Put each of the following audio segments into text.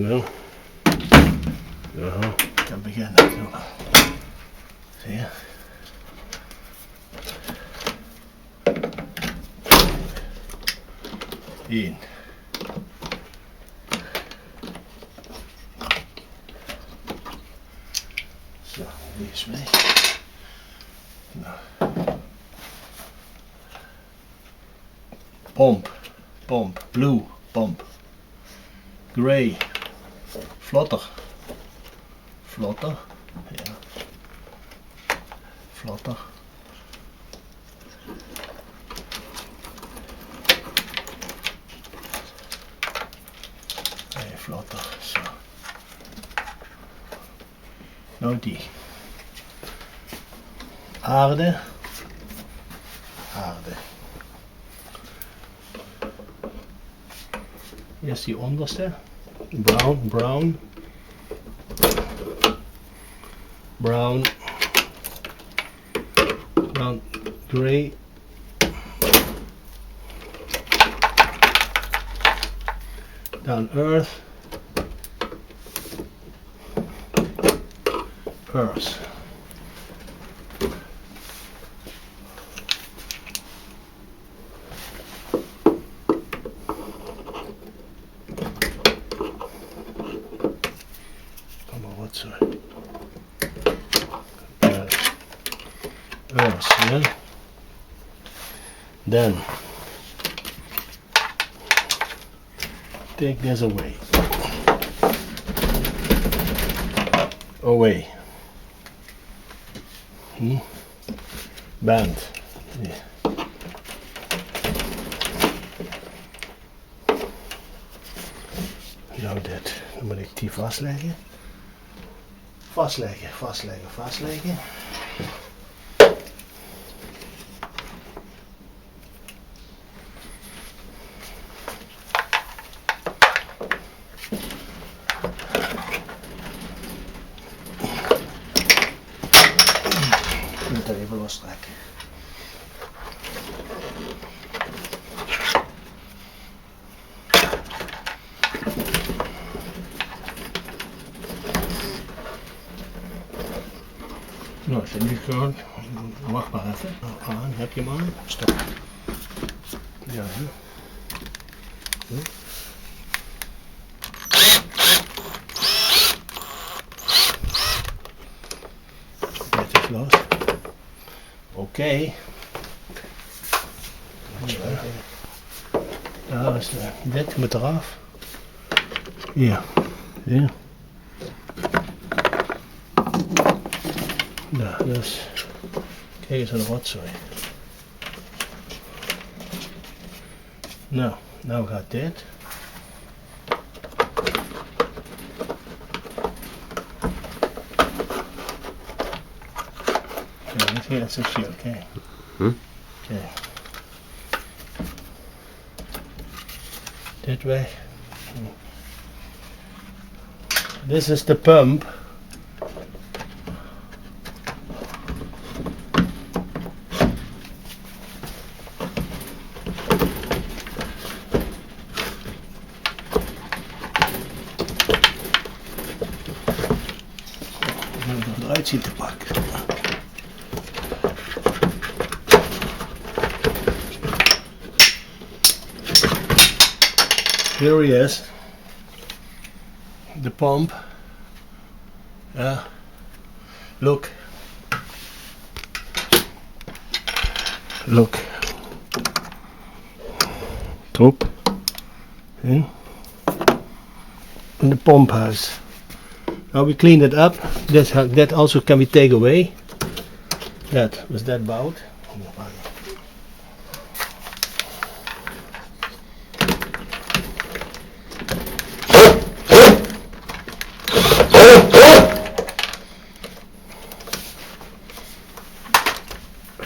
Nou. Ja. Ik kan beginnen natuurlijk. Zie je? Eén. Zo, die is weg. Nou. Pomp, blue, pomp. Grey, vlotter, ja, vlotter. Nee, vlotter, zo. Nou die. Aarde. Eerst die onderste. Brown. Grey. Dan earth. Yeah. Then take this away. Band. Yeah. Nou dit, dan moet ik die vastleggen. Vastleggen. Ik moet er even lostrekken. Nou, als je nu gewoon, wacht maar even, aan, heb je hem aan, stop. Ja, hè. Dit is los. Oké. Daar is dit moet eraf. Hier. Nou, dus kijk eens aan de rotzooi. Nou gaat dit. Ja, dit hier is zo chill, kijk. Kijk. Dit weg. This is the pump. Eruit zien te pakken. Here he is, the pump. Yeah, look. Top. Yeah. And the pump house. Now we clean it up. That also can be taken away. That was that bout.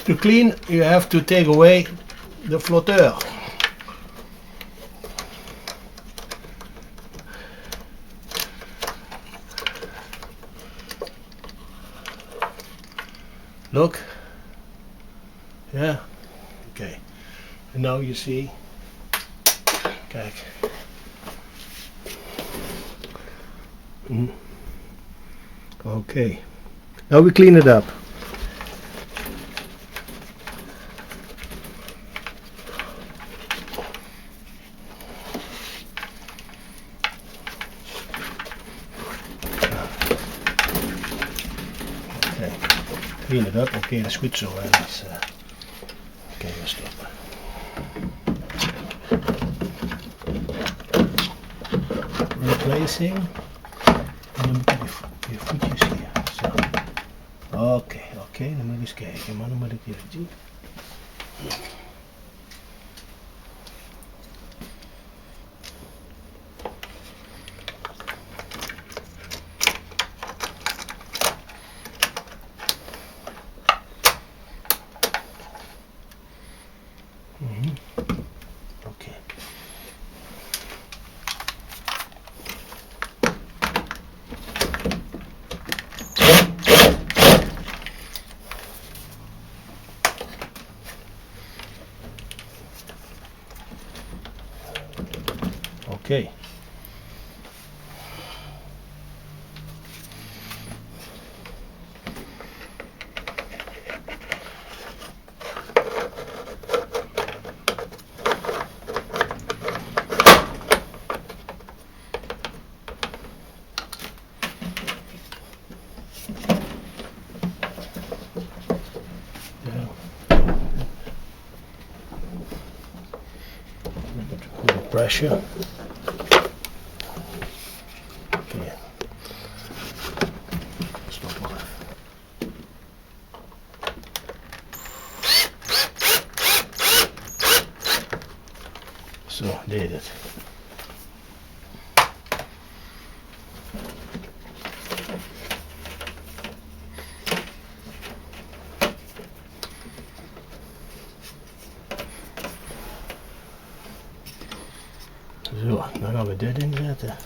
To clean, you have to take away the flotteur. Look, yeah, okay, and now you see, kijk, Okay, now we clean it up. Okay, clean it up. Oké, dat is goed zo. Oké, we stoppen. Replacing. En dan moet ik je voetjes hier. Zo. Oké, dan moet ik eens kijken. Maar dan moet ik even zien. Oké. Oké. Pressure. Okay. Stop maar even. Zo, deed het. Zo, dan gaan we dit inzetten.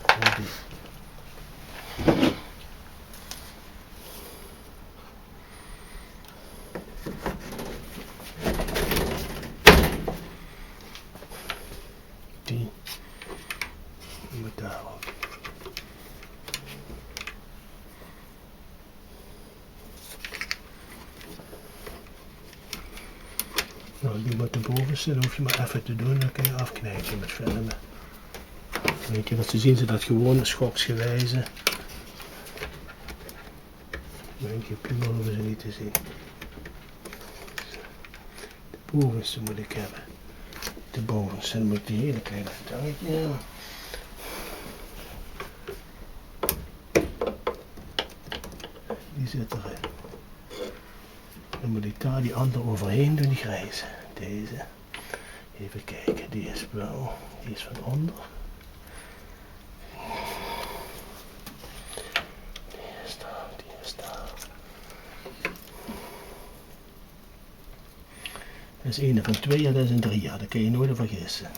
Die moet daarop. Nou, die wat erboven zit, hoef je maar even te doen, dan kun je afknijpen met filmen. Weet je, want ze zien ze dat gewoon schoksgewijze. Denk je, piemel hoeven ze niet te zien. De bovenste moet ik hebben. De bovenste, dan moet ik die hele kleine tangetje hebben. Die zit erin. Dan moet ik daar die andere overheen doen, die grijze. Deze. Even kijken, die is blauw. Die is van onder. Dat is een van twee, dat is een 3, dat kun je nooit vergissen.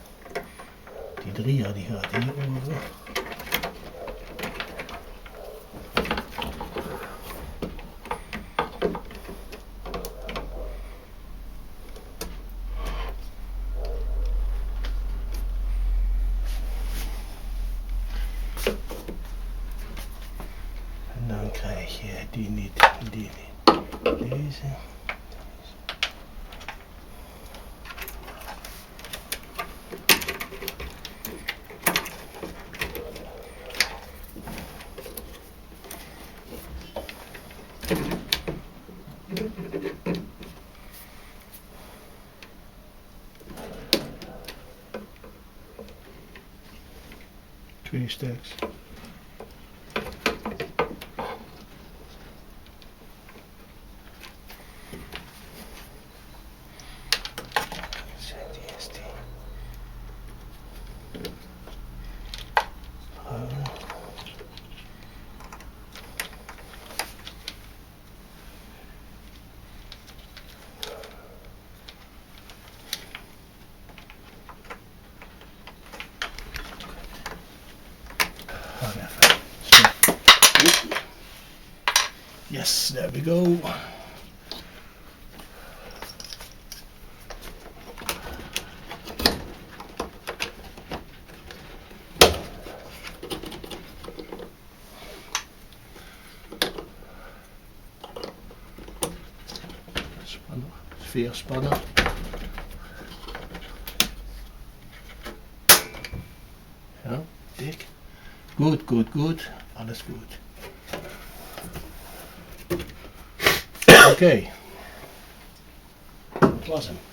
Die 3 die gaat hier over. En dan krijg je die niet, deze. Twee stuks. Yes, there we go. veerspanner. Ja, dik. Goed, goed, goed. Alles goed. Oké. Dat was hem.